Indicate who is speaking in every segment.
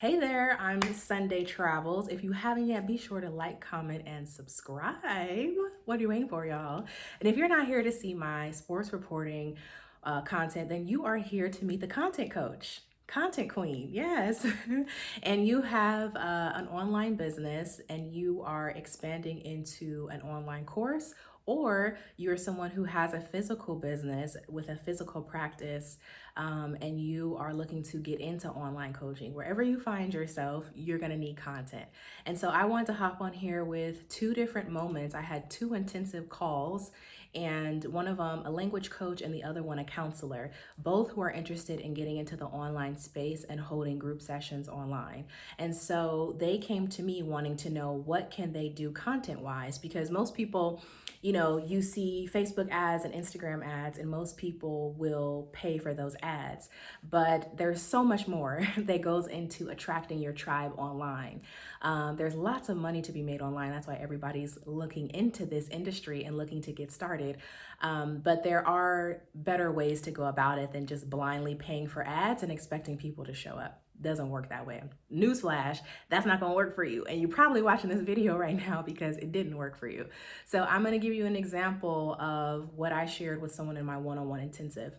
Speaker 1: Hey there, I'm Sunday Travels. If you haven't yet, be sure to like, comment, and subscribe. What are you waiting for, y'all? And if you're not here to see my sports reporting content, then you are here to meet the content coach, content queen, yes. And you have an online business and you are expanding into an online course, or you're someone who has a physical business with a physical practice, and you are looking to get into online coaching. Wherever you find yourself, you're going to need content. And so I wanted to hop on here with two different moments. I had two intensive calls, and one of them a language coach and the other one a counselor, both who are interested in getting into the online space and holding group sessions online. And so they came to me wanting to know what can they do content wise, because most people, you see Facebook ads and Instagram ads, and most people will pay for those ads. But there's so much more that goes into attracting your tribe online. There's lots of money to be made online. That's why everybody's looking into this industry and looking to get started. But there are better ways to go about it than just blindly paying for ads and expecting people to show up. Doesn't work that way. Newsflash, that's not gonna work for you. And you're probably watching this video right now because it didn't work for you. So I'm gonna give you an example of what I shared with someone in my one-on-one intensive.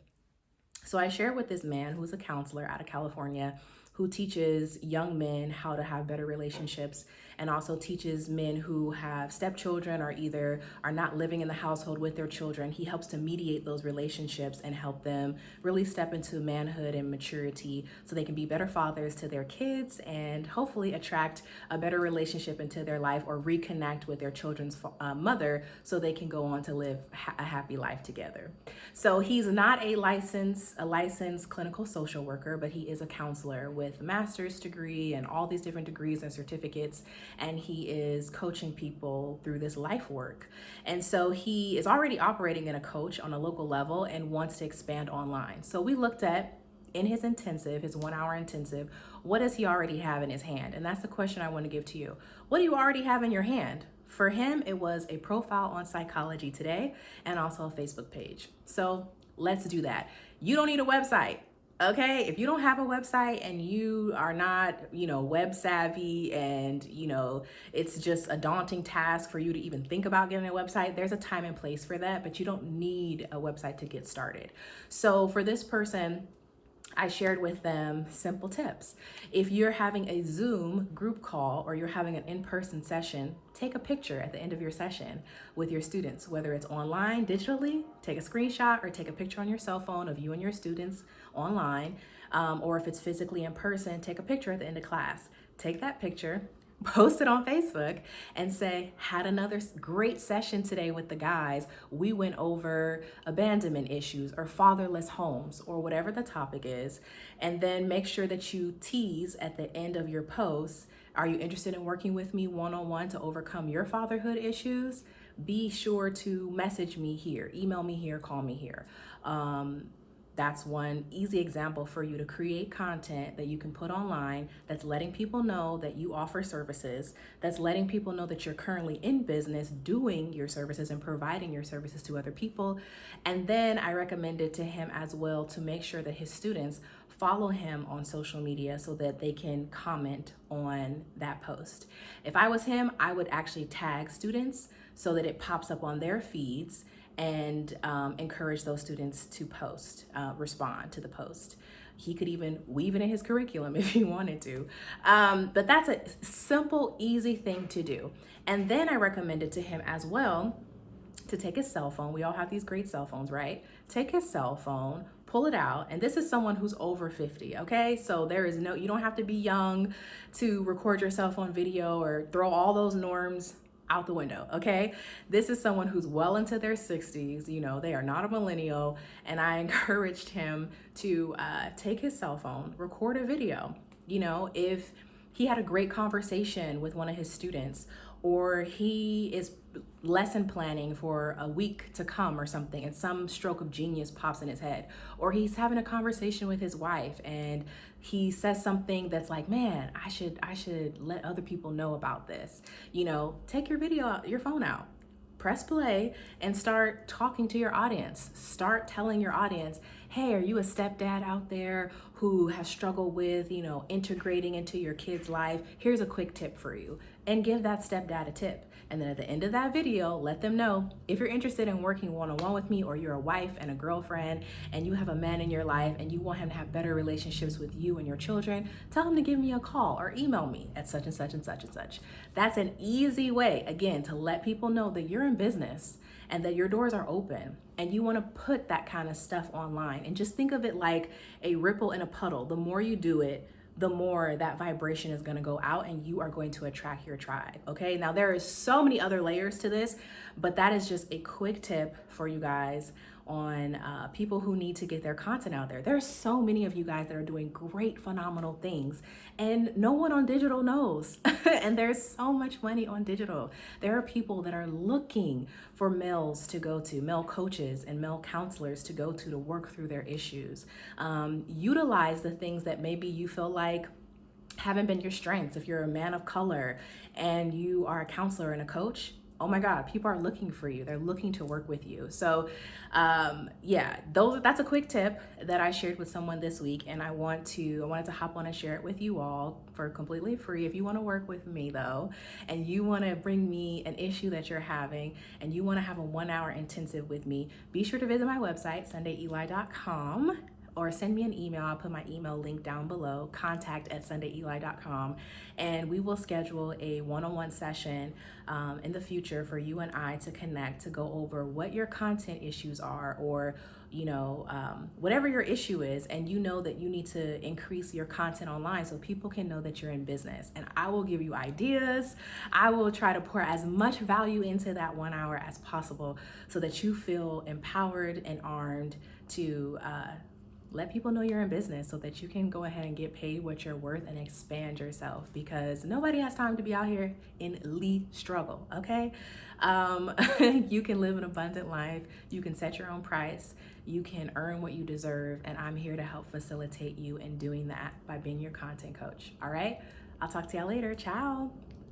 Speaker 1: So I shared with this man who's a counselor out of California who teaches young men how to have better relationships, and also teaches men who have stepchildren or either are not living in the household with their children. He helps to mediate those relationships and help them really step into manhood and maturity so they can be better fathers to their kids and hopefully attract a better relationship into their life or reconnect with their children's mother so they can go on to live a happy life together. So he's not a licensed clinical social worker, but he is a counselor with a master's degree and all these different degrees and certificates, and he is coaching people through this life work. And so he is already operating in a coach on a local level and wants to expand online. So we looked at in his intensive, his 1 hour intensive, what does he already have in his hand? And that's the question I want to give to you. What do you already have in your hand? For him, it was a profile on Psychology Today and also a Facebook page. So let's do that. You don't need a website. Okay, if you don't have a website and you are not, web savvy, and, it's just a daunting task for you to even think about getting a website, there's a time and place for that, but you don't need a website to get started. So for this person, I shared with them simple tips. If you're having a Zoom group call or you're having an in-person session, take a picture at the end of your session with your students, whether it's online, digitally, take a screenshot or take a picture on your cell phone of you and your students online, or if it's physically in person, take a picture at the end of class. Take that picture, post it on Facebook, and say, had another great session today with the guys. We went over abandonment issues or fatherless homes or whatever the topic is. And then make sure that you tease at the end of your post, are you interested in working with me one-on-one to overcome your fatherhood issues? Be sure to message me here, email me here, call me here. That's one easy example for you to create content that you can put online that's letting people know that you offer services, that's letting people know that you're currently in business doing your services and providing your services to other people. And then I recommended to him as well to make sure that his students follow him on social media so that they can comment on that post. If I was him, I would actually tag students so that it pops up on their feeds and encourage those students to respond to the post. He could even weave it in his curriculum if he wanted to. But that's a simple, easy thing to do. And then I recommended to him as well to take his cell phone. We all have these great cell phones, right? Take his cell phone, pull it out. And this is someone who's over 50, okay? So you don't have to be young to record your cell phone video or throw all those norms out the window, okay? This is someone who's well into their 60s, they are not a millennial, and I encouraged him to take his cell phone, record a video. If he had a great conversation with one of his students, or he is lesson planning for a week to come or something, and some stroke of genius pops in his head, or he's having a conversation with his wife and he says something that's like, man, I should let other people know about this. Take your phone out, press play, and start talking to your audience. Start telling your audience, hey, are you a stepdad out there who has struggled with, integrating into your kid's life? Here's a quick tip for you. And give that stepdad a tip. And then at the end of that video, let them know if you're interested in working one-on-one with me, or you're a wife and a girlfriend and you have a man in your life and you want him to have better relationships with you and your children, tell him to give me a call or email me at such and such and such and such. That's an easy way, again, to let people know that you're in business and that your doors are open and you want to put that kind of stuff online. And just think of it like a ripple in a puddle. The more you do it, the more that vibration is going to go out and you are going to attract your tribe. Okay. Now there is so many other layers to this, but that is just a quick tip for you guys on people who need to get their content out there. There's so many of you guys that are doing great, phenomenal things, and no one on digital knows. And there's so much money on digital. There are people that are looking for males to go to, male coaches and male counselors to go to work through their issues. Utilize the things that maybe you feel like haven't been your strengths. If you're a man of color and you are a counselor and a coach, oh my God, people are looking for you. They're looking to work with you. So that's a quick tip that I shared with someone this week. And I wanted to hop on and share it with you all for completely free. If you want to work with me though, and you want to bring me an issue that you're having and you want to have a 1-hour intensive with me, be sure to visit my website, SundayEli.com. or send me an email. I'll put my email link down below, contact@SundayEli.com, and we will schedule a one-on-one session in the future for you and I to connect, to go over what your content issues are, or whatever your issue is, and you know that you need to increase your content online so people can know that you're in business. And I will give you ideas. I will try to pour as much value into that 1 hour as possible so that you feel empowered and armed to let people know you're in business, so that you can go ahead and get paid what you're worth and expand yourself, because nobody has time to be out here in the struggle, okay? You can live an abundant life. You can set your own price. You can earn what you deserve. And I'm here to help facilitate you in doing that by being your content coach. All right? I'll talk to y'all later. Ciao.